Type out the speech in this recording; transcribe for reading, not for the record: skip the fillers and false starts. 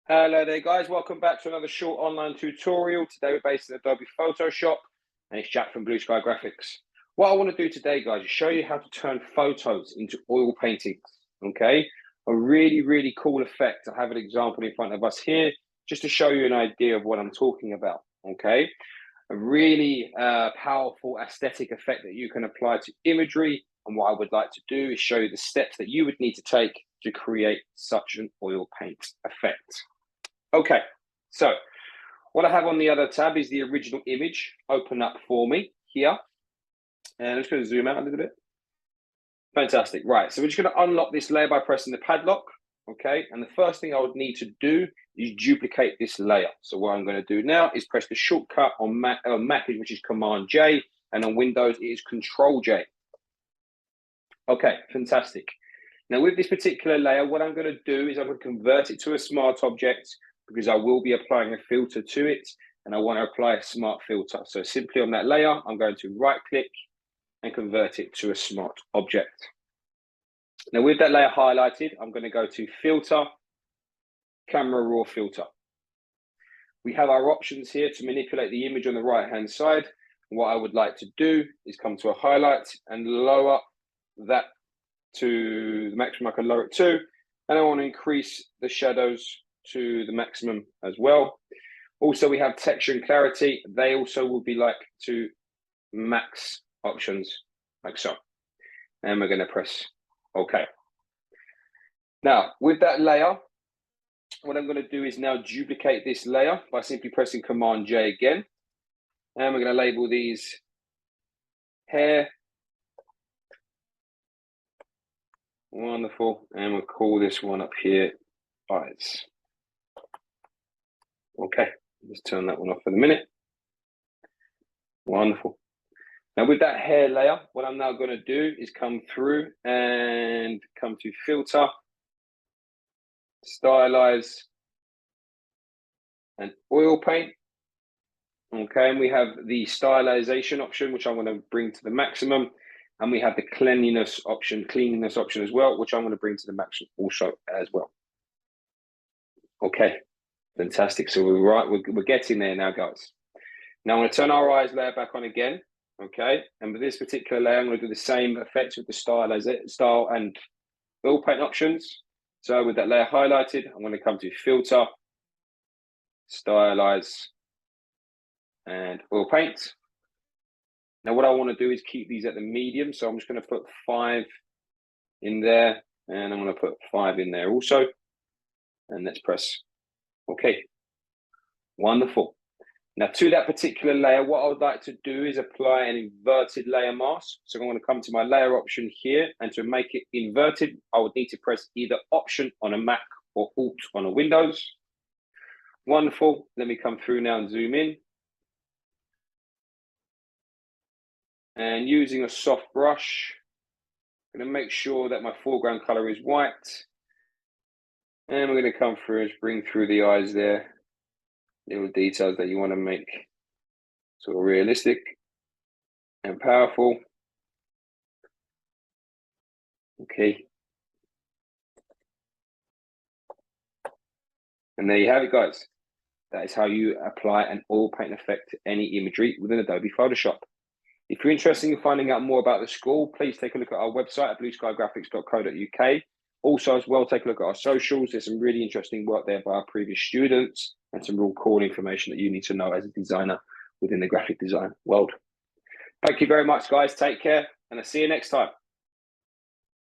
Hello there guys, welcome back to another short online tutorial. Today we're based in Adobe Photoshop and it's Jack from Blue Sky Graphics. What I want to do today guys is show you how to turn photos into oil paintings, okay? A really cool effect. I have an example in front of us here just to show you an idea of what I'm talking about, okay? A really powerful aesthetic effect that you can apply to imagery, and what I would like to do is show you the steps that you would need to take to create such an oil paint effect. Okay, so what I have on the other tab is the original image open up for me here. And I'm just going to zoom out a little bit. Fantastic. Right, so we're just going to unlock this layer by pressing the padlock. Okay, and the first thing I would need to do is duplicate this layer. So what I'm going to do now is press the shortcut on Mac, which is Command J, and on Windows it is Control J. Okay, fantastic. Now with this particular layer, what I'm going to do is I'm going to convert it to a smart object, because I will be applying a filter to it and I want to apply a smart filter. So simply on that layer, I'm going to right click and convert it to a smart object. Now with that layer highlighted, I'm going to go to Filter, Camera Raw Filter. We have our options here to manipulate the image on the right hand side. What I would like to do is come to a highlight and lower that to the maximum I can lower it to, and I want to increase the shadows to the maximum as well. Also, we have texture and clarity. They also will be like to max options, like so. And we're going to press OK. Now, with that layer, what I'm going to do is now duplicate this layer by simply pressing Command J again. And we're going to label these hair. Wonderful. And we'll call this one up here eyes. Okay, let's turn that one off for the minute. Wonderful. Now with that hair layer, what I'm now going to do is come through and come to Filter, Stylize, and Oil Paint. Okay, and we have the stylization option, which I'm going to bring to the maximum. And we have the cleanliness option as well, which I'm going to bring to the maximum also as well. Okay. Fantastic. So we're getting there now, guys. Now I'm going to turn our eyes layer back on again. Okay. And with this particular layer, I'm going to do the same effect with the style and oil paint options. So with that layer highlighted, I'm going to come to Filter, Stylize, and Oil Paint. Now what I want to do is keep these at the medium. So I'm just going to put 5 in there, and I'm going to put 5 in there also. And let's press OK. Wonderful. Now to that particular layer, what I would like to do is apply an inverted layer mask. So I'm going to come to my layer option here, and to make it inverted, I would need to press either Option on a Mac or Alt on a Windows. Wonderful. Let me come through now and zoom in. And using a soft brush, I'm going to make sure that my foreground color is white. And we're going to come through and bring through the eyes there. Little details that you want to make sort of realistic and powerful. Okay. And there you have it, guys. That is how you apply an oil paint effect to any imagery within Adobe Photoshop. If you're interested in finding out more about the school, please take a look at our website at blueskygraphics.co.uk. Also, as well, take a look at our socials. There's some really interesting work there by our previous students and some real cool information that you need to know as a designer within the graphic design world. Thank you very much, guys. Take care, and I'll see you next time.